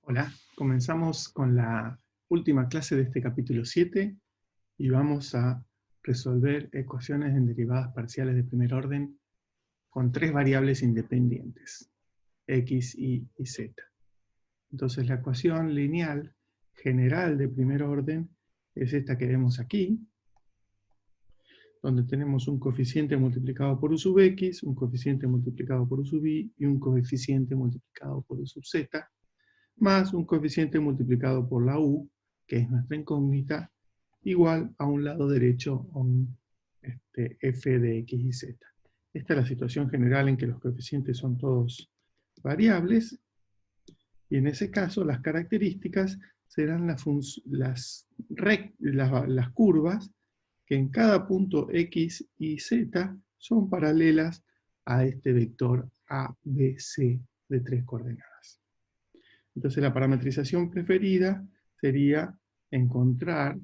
Hola, comenzamos con la última clase de este capítulo 7 y vamos a resolver ecuaciones en derivadas parciales de primer orden con tres variables independientes, x, y z. Entonces la ecuación lineal general de primer orden es esta que vemos aquí, donde tenemos un coeficiente multiplicado por u sub x, un coeficiente multiplicado por u sub y y un coeficiente multiplicado por u sub z, más un coeficiente multiplicado por la u, que es nuestra incógnita, igual a un lado derecho a un f de x y z. Esta es la situación general en que los coeficientes son todos variables, y en ese caso las características serán las curvas que en cada punto x y z son paralelas a este vector ABC de tres coordenadas. Entonces la parametrización preferida sería encontrar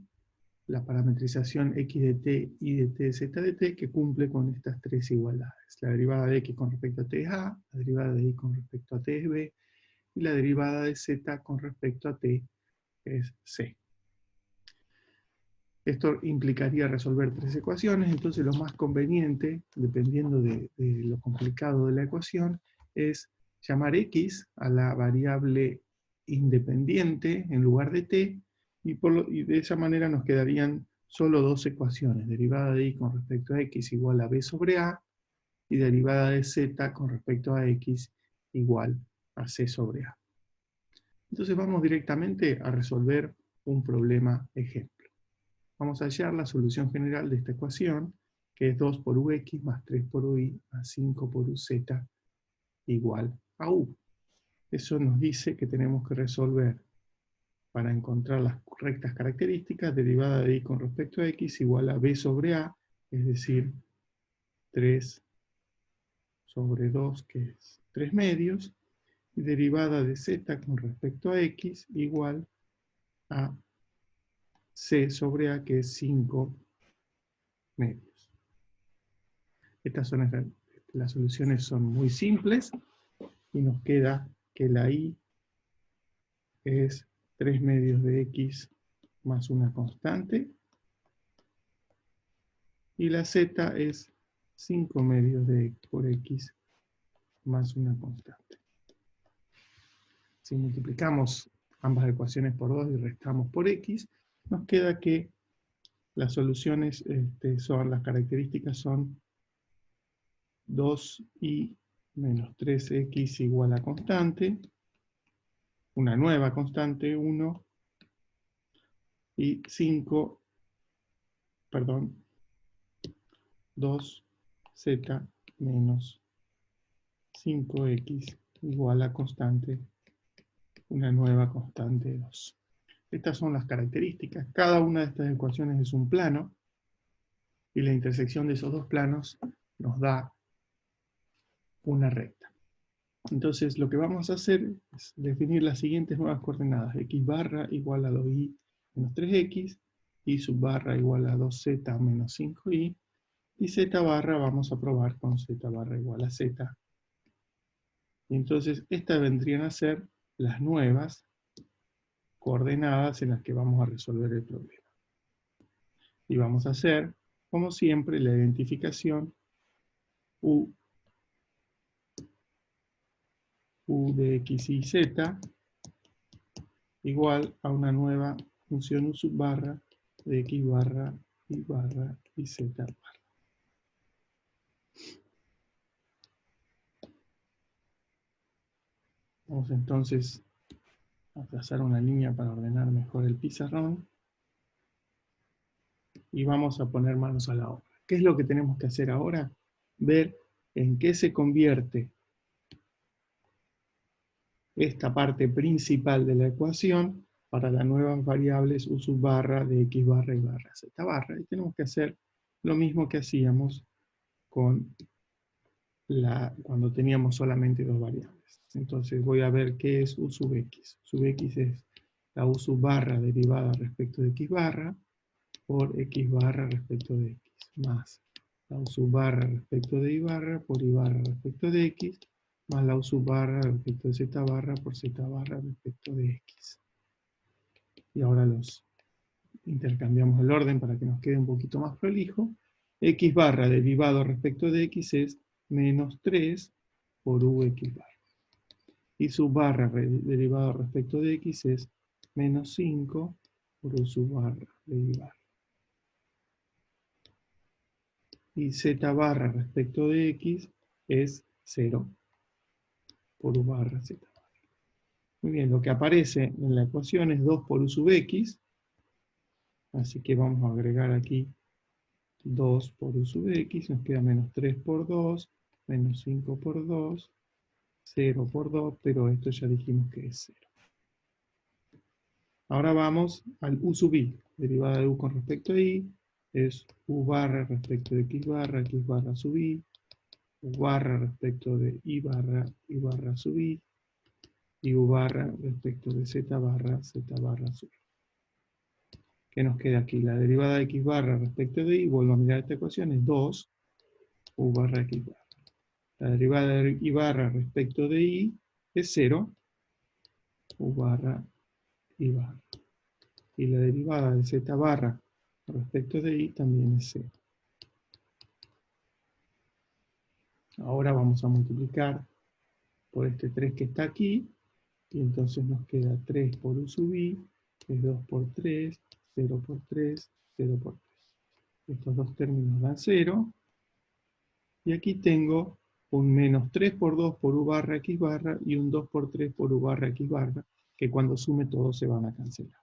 la parametrización x de t, y de t, z de t, que cumple con estas tres igualdades. La derivada de x con respecto a t es a, la derivada de y con respecto a t es b, y la derivada de z con respecto a t es c. Esto implicaría resolver tres ecuaciones, entonces lo más conveniente, dependiendo de lo complicado de la ecuación, es llamar x a la variable independiente en lugar de t, y de esa manera nos quedarían solo dos ecuaciones, derivada de y con respecto a x igual a b sobre a, y derivada de z con respecto a x igual a c sobre a. Entonces vamos directamente a resolver un problema ejemplo. Vamos a hallar la solución general de esta ecuación, que es 2 por ux más 3 por uy más 5 por uz igual a u. Eso nos dice que tenemos que resolver, para encontrar las correctas características, derivada de y con respecto a x igual a b sobre a, es decir, 3 sobre 2, que es 3 medios, y derivada de z con respecto a x igual a c sobre a, que es 5 medios. Estas son las soluciones son muy simples, y nos queda que la y es 3 medios de x más una constante, y la z es 5 medios de x por x más una constante. Si multiplicamos ambas ecuaciones por 2 y restamos por x, nos queda que las soluciones las características son 2y menos 3x igual a constante, una nueva constante, 1, y 2z menos 5x igual a constante, una nueva constante 2. Estas son las características. Cada una de estas ecuaciones es un plano, y la intersección de esos dos planos nos da una recta. Entonces lo que vamos a hacer es definir las siguientes nuevas coordenadas: x barra igual a 2y menos 3x, y sub barra igual a 2z menos 5y, y z barra vamos a probar con z barra igual a z. Y entonces estas vendrían a ser las nuevas coordenadas en las que vamos a resolver el problema. Y vamos a hacer, como siempre, la identificación u de x y z igual a una nueva función u sub barra de x barra, y barra, y z barra. Vamos entonces a trazar una línea para ordenar mejor el pizarrón, y vamos a poner manos a la obra. ¿Qué es lo que tenemos que hacer ahora? Ver en qué se convierte esta parte principal de la ecuación para las nuevas variables u sub barra de x barra y barra z barra. Y tenemos que hacer lo mismo que hacíamos cuando teníamos solamente dos variables. Entonces voy a ver qué es u sub x. Sub x es la u sub barra derivada respecto de x barra por x barra respecto de x, más la u sub barra respecto de y barra por y barra respecto de x, más la u sub barra respecto de z barra por z barra respecto de x. Y ahora los intercambiamos el orden para que nos quede un poquito más prolijo. X barra derivado respecto de x es menos 3 por ux barra. Y sub barra derivado respecto de x es menos 5 por u sub barra derivada. Y z barra respecto de x es 0 por u barra z barra. Muy bien, lo que aparece en la ecuación es 2 por u sub x, así que vamos a agregar aquí 2 por u sub x, nos queda menos 3 por 2, menos 5 por 2, 0 por 2, pero esto ya dijimos que es 0. Ahora vamos al u sub i, derivada de u con respecto a i, es u barra respecto de x barra sub i, u barra respecto de i barra sub i, y u barra respecto de z barra sub i. ¿Qué nos queda aquí? La derivada de x barra respecto de i, vuelvo a mirar esta ecuación, es 2 u barra x barra. La derivada de i barra respecto de i es 0 u barra i barra. Y la derivada de z barra respecto de i también es 0. Ahora vamos a multiplicar por este 3 que está aquí, y entonces nos queda 3 por u sub i, que es 2 por 3, 0 por 3, 0 por 3. Estos dos términos dan 0, y aquí tengo un menos 3 por 2 por u barra x barra, y un 2 por 3 por u barra x barra, que cuando sume todos se van a cancelar.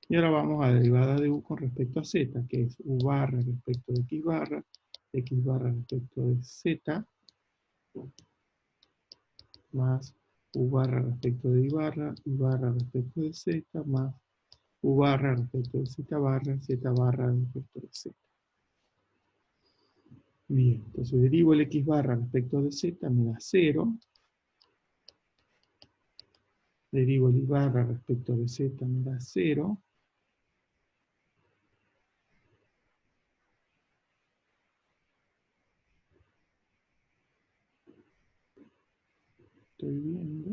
Y ahora vamos a la derivada de u con respecto a z, que es u barra respecto de x barra respecto de z, más u barra respecto de i barra respecto de z, más u barra respecto de z barra respecto de z. Bien, entonces derivo el x barra respecto de z, me da 0. Derivo el i barra respecto de z, me da 0. Estoy viendo.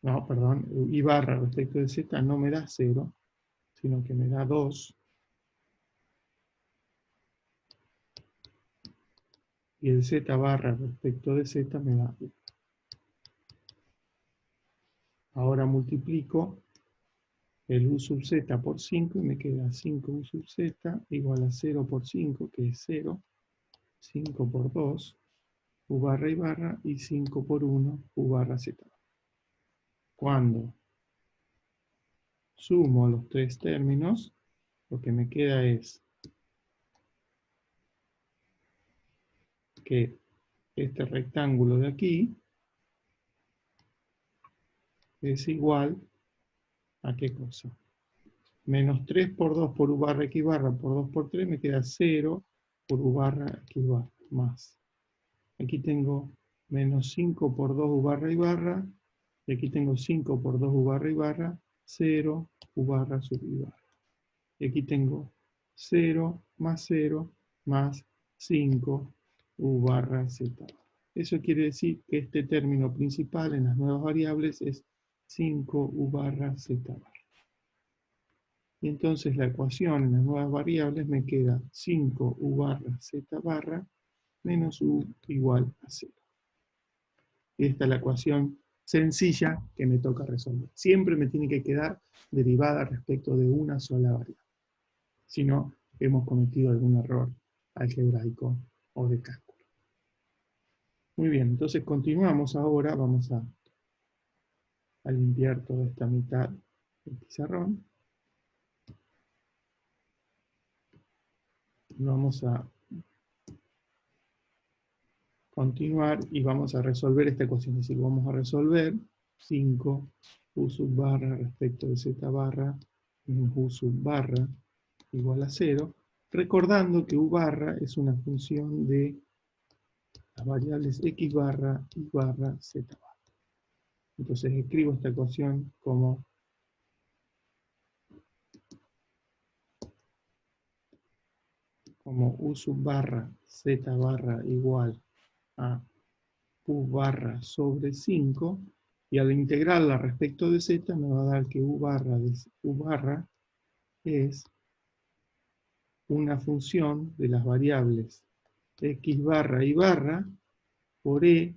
No, perdón, i barra respecto de z no me da 0, sino que me da 2. Y el z barra respecto de z me da 1. Ahora multiplico el u sub z por 5 y me queda 5 u sub z igual a 0 por 5, que es 0. 5 por 2, u barra y barra, y 5 por 1, u barra z. Cuando sumo los tres términos, lo que me queda es que este rectángulo de aquí es igual a ¿qué cosa? Menos 3 por 2 por u barra x barra por 2 por 3 me queda 0 por u barra x barra más. Aquí tengo menos 5 por 2 u barra y barra, y aquí tengo 5 por 2 u barra y barra, 0 u barra sub y barra. Y aquí tengo 0 más 5 u barra z. Eso quiere decir que este término principal en las nuevas variables es 5 u barra z barra. Y entonces la ecuación en las nuevas variables me queda 5 u barra z barra menos u igual a 0. Y esta es la ecuación sencilla que me toca resolver. Siempre me tiene que quedar derivada respecto de una sola variable. Si no, hemos cometido algún error algebraico o de cálculo. Muy bien, entonces continuamos ahora. Vamos a limpiar toda esta mitad del pizarrón. Vamos a continuar y vamos a resolver esta ecuación. Es decir, vamos a resolver 5 u sub barra respecto de z barra menos u sub barra igual a 0, recordando que u barra es una función de las variables x barra, y barra, z barra. Entonces escribo esta ecuación como como u sub barra z barra igual a u barra sobre 5, y al integrarla respecto de z me va a dar que u barra es una función de las variables x barra y barra por e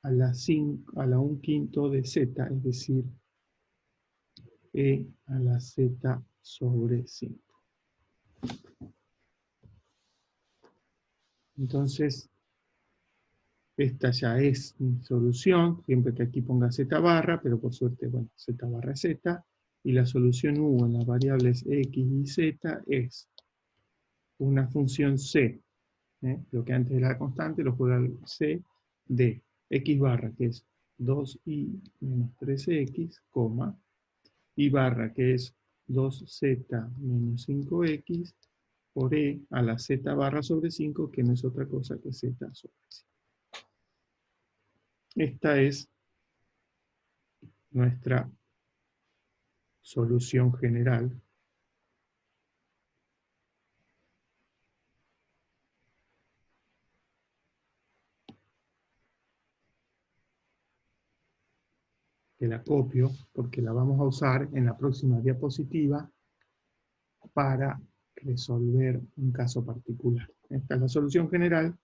a la 1/5 de z, es decir, e a la z sobre 5. Entonces, esta ya es mi solución, siempre que aquí ponga z barra, pero por suerte, bueno, z barra es z, y la solución u en las variables x y z es una función c, lo que antes era la constante, lo juega el c de x barra, que es 2i menos 13x, coma, y barra, que es 2z menos 5x, por e a la z barra sobre 5, que no es otra cosa que z sobre 5. Esta es nuestra solución general. Que la copio porque la vamos a usar en la próxima diapositiva para resolver un caso particular. Esta es la solución general,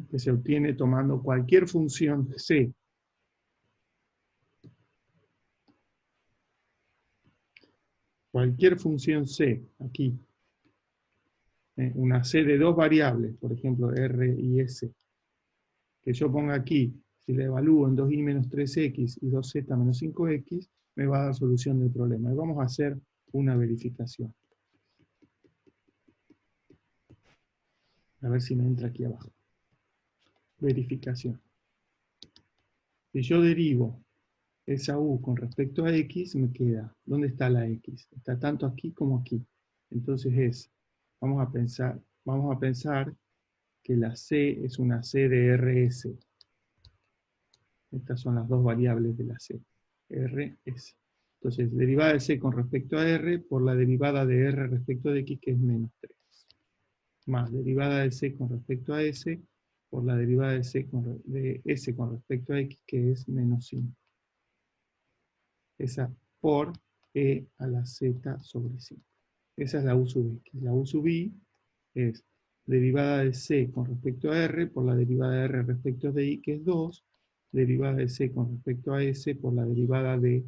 que se obtiene tomando cualquier función c. Cualquier función c, aquí, una c de dos variables, por ejemplo r y s, que yo ponga aquí, si la evalúo en 2i menos 3x y 2z menos 5x, me va a dar solución del problema. Y vamos a hacer una verificación. A ver si me entra aquí abajo. Verificación. Si yo derivo esa u con respecto a x, me queda, ¿dónde está la x? Está tanto aquí como aquí. Entonces vamos a pensar que la c es una c de rs. Estas son las dos variables de la c, rs. Entonces, derivada de c con respecto a r por la derivada de r respecto de x, que es menos 3. Más derivada de c con respecto a s por la derivada de s con respecto a x, que es menos 5. Esa por e a la z sobre 5. Esa es la u sub x. La u sub i es derivada de c con respecto a r por la derivada de r respecto de i, que es 2, derivada de c con respecto a s por la derivada de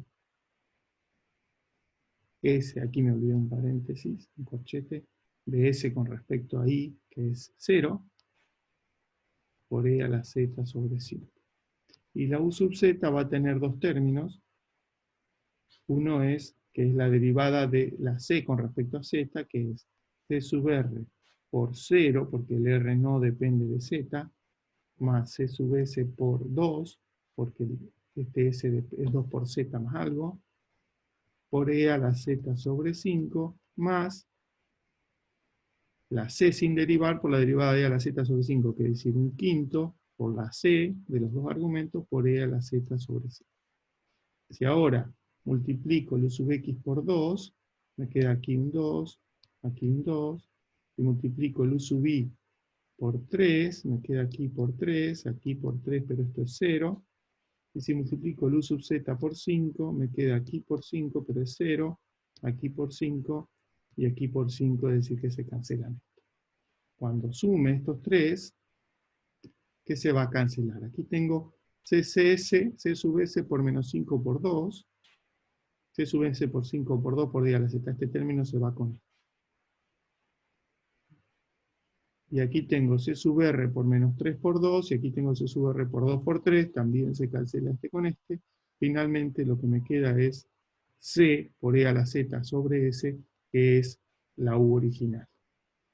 s, aquí me olvidé un paréntesis, un corchete, de s con respecto a i, que es 0, por e a la z sobre 5. Y la u sub z va a tener dos términos. Uno es, que es la derivada de la c con respecto a z, que es c sub r por 0, porque el r no depende de z, más c sub s por 2, porque este s es 2 por z más algo, por e a la z sobre 5, más la c sin derivar por la derivada de e a la z sobre 5, que es decir, un quinto por la c de los dos argumentos por e a la z sobre 5. Si ahora multiplico el u sub x por 2, me queda aquí un 2, aquí un 2, y multiplico el u sub i por 3, me queda aquí por 3, aquí por 3, pero esto es 0, y si multiplico el u sub z por 5, me queda aquí por 5, pero es 0, aquí por 5, y aquí por 5, es decir que se cancelan esto. Cuando sume estos tres, ¿qué se va a cancelar? Aquí tengo CCS, C sub S por menos 5 por 2, C sub S por 5 por 2 por d a la z. Este término se va con esto. Y aquí tengo C sub R por menos 3 por 2, y aquí tengo C sub R por 2 por 3, también se cancela este con este. Finalmente lo que me queda es C por e a la z sobre S, que es la u original.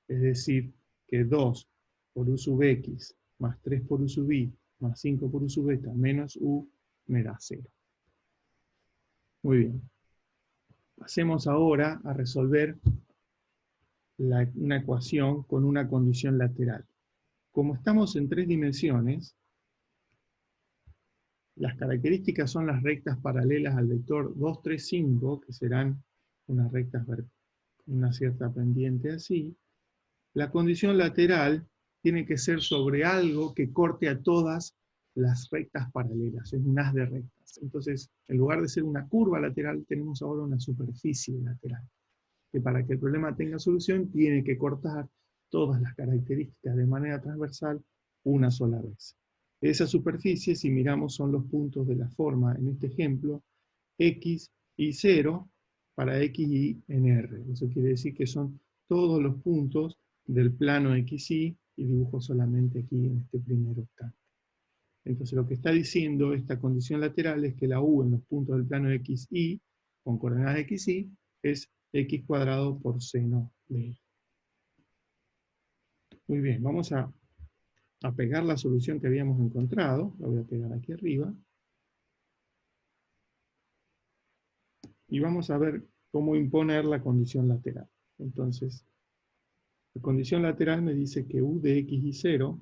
Es decir, que 2 por u sub x más 3 por u sub i más 5 por u sub beta menos u me da 0. Muy bien. Pasemos ahora a resolver una ecuación con una condición lateral. Como estamos en 3 dimensiones, las características son las rectas paralelas al vector 2, 3, 5, que serán unas rectas con una cierta pendiente así, la condición lateral tiene que ser sobre algo que corte a todas las rectas paralelas, es un haz de rectas. Entonces, en lugar de ser una curva lateral, tenemos ahora una superficie lateral, que para que el problema tenga solución, tiene que cortar todas las características de manera transversal una sola vez. Esa superficie, si miramos, son los puntos de la forma, en este ejemplo, X y 0 para X, Y en R. Eso quiere decir que son todos los puntos del plano XY, y dibujo solamente aquí en este primer octante. Entonces lo que está diciendo esta condición lateral es que la U en los puntos del plano XY, con coordenadas XY, es X cuadrado por seno de Y. Muy bien, vamos a pegar la solución que habíamos encontrado. La voy a pegar aquí arriba. Y vamos a ver cómo imponer la condición lateral. Entonces, la condición lateral me dice que U de X y 0,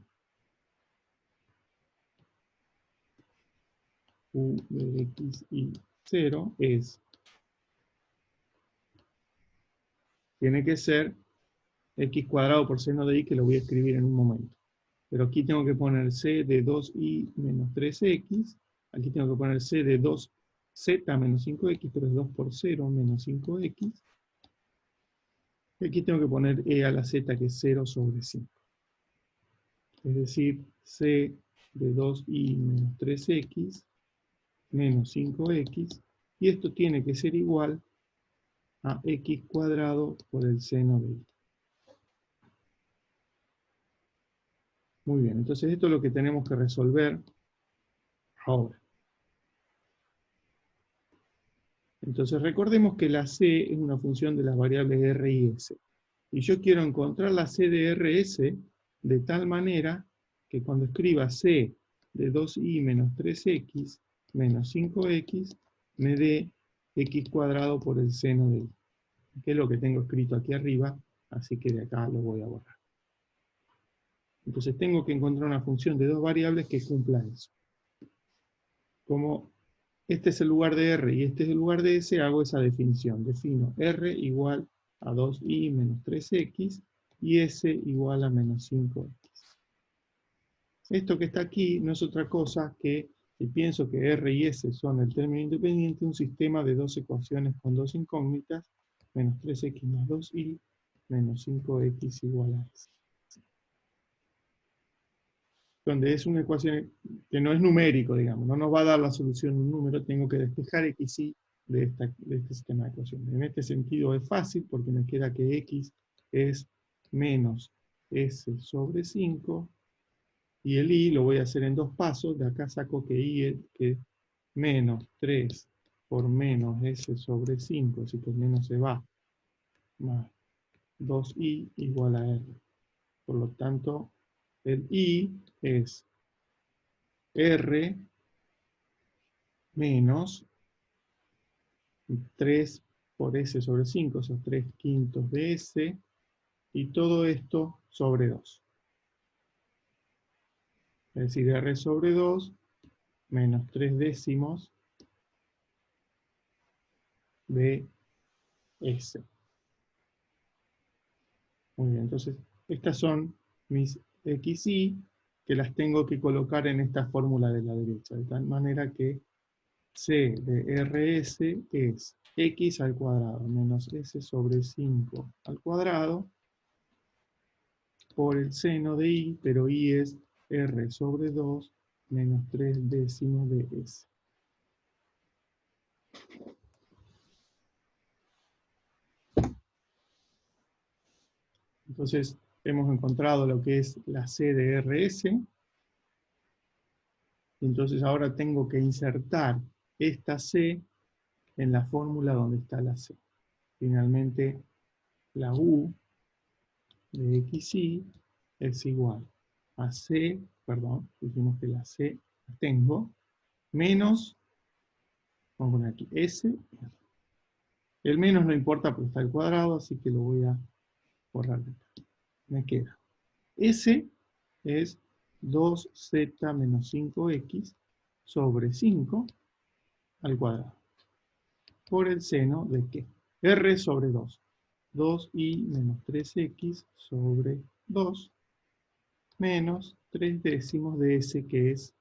U de X y 0 tiene que ser X cuadrado por seno de Y, que lo voy a escribir en un momento. Pero aquí tengo que poner C de 2Y menos 3X. Aquí tengo que poner C de 2Z menos 5X, pero es 2 por 0 menos 5X. Y aquí tengo que poner E a la Z, que es 0 sobre 5. Es decir, C de 2Y menos 3X menos 5X. Y esto tiene que ser igual a X cuadrado por el seno de Y. Muy bien, entonces esto es lo que tenemos que resolver ahora. Entonces recordemos que la C es una función de las variables R y S. Y yo quiero encontrar la C de RS de tal manera que cuando escriba C de 2Y menos 3X menos 5X me dé X cuadrado por el seno de Y. Que es lo que tengo escrito aquí arriba, así que de acá lo voy a borrar. Entonces tengo que encontrar una función de dos variables que cumpla eso. Como este es el lugar de R y este es el lugar de S, hago esa definición. Defino R igual a 2Y menos 3X y S igual a menos 5X. Esto que está aquí no es otra cosa que, si pienso que R y S son el término independiente, un sistema de dos ecuaciones con dos incógnitas, menos 3X más 2Y, menos 5X igual a S. Donde es una ecuación que no es numérico, digamos, no nos va a dar la solución un número, tengo que despejar X y de este sistema de ecuaciones. En este sentido es fácil porque me queda que X es menos S sobre 5, y el Y lo voy a hacer en dos pasos. De acá saco que Y es que menos 3 por menos S sobre 5, así que el menos se va, más 2Y igual a R. Por lo tanto, el Y es R menos 3 por S sobre 5, esos 3 quintos de S, y todo esto sobre 2. Es decir, R sobre 2 menos 3 décimos de S. Muy bien, entonces estas son mis XY que las tengo que colocar en esta fórmula de la derecha, de tal manera que C de RS es X al cuadrado menos S sobre 5 al cuadrado por el seno de Y, pero Y es R sobre 2 menos 3 décimos de S. Entonces hemos encontrado lo que es la C de RS. Entonces ahora tengo que insertar esta C en la fórmula donde está la C. Finalmente, la U de XY es igual a C, perdón, dijimos que la C la tengo, menos, vamos a poner aquí, S. El menos no importa porque está al cuadrado, así que lo voy a borrar de acá. Me queda S es 2Z menos 5X sobre 5 al cuadrado. Por el seno de ¿qué? R sobre 2. 2y menos 3x sobre 2 menos 3 décimos de s, que es,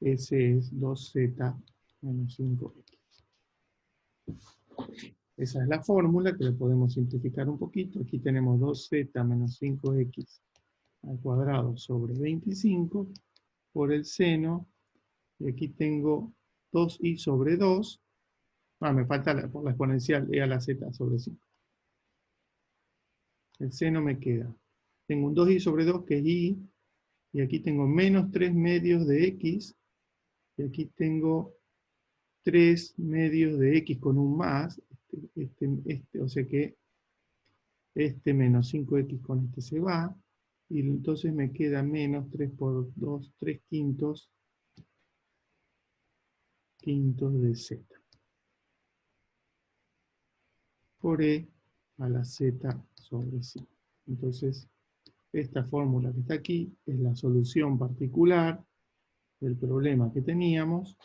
s es 2z menos 5x. Esa es la fórmula que le podemos simplificar un poquito. Aquí tenemos 2z menos 5x al cuadrado sobre 25 por el seno. Y aquí tengo 2y sobre 2. Me falta por la exponencial e a la z sobre 5. El seno me queda. Tengo un 2y sobre 2 que es y. Y aquí tengo menos 3 medios de x. Y aquí tengo 3 medios de x con un más. O sea que este menos 5x con este se va. Y entonces me queda menos 3 por 2, 3 quintos de z. Por e a la z sobre 5. Entonces, esta fórmula que está aquí es la solución particular del problema que teníamos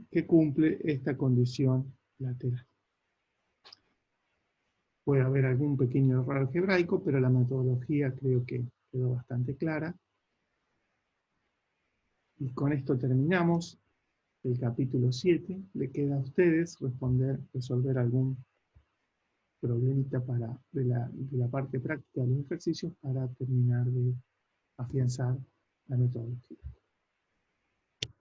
que cumple esta condición lateral. Puede haber algún pequeño error algebraico, pero la metodología creo que quedó bastante clara. Y con esto terminamos el capítulo 7. Le queda a ustedes resolver algún problemita de la parte práctica de los ejercicios para terminar de afianzar la metodología.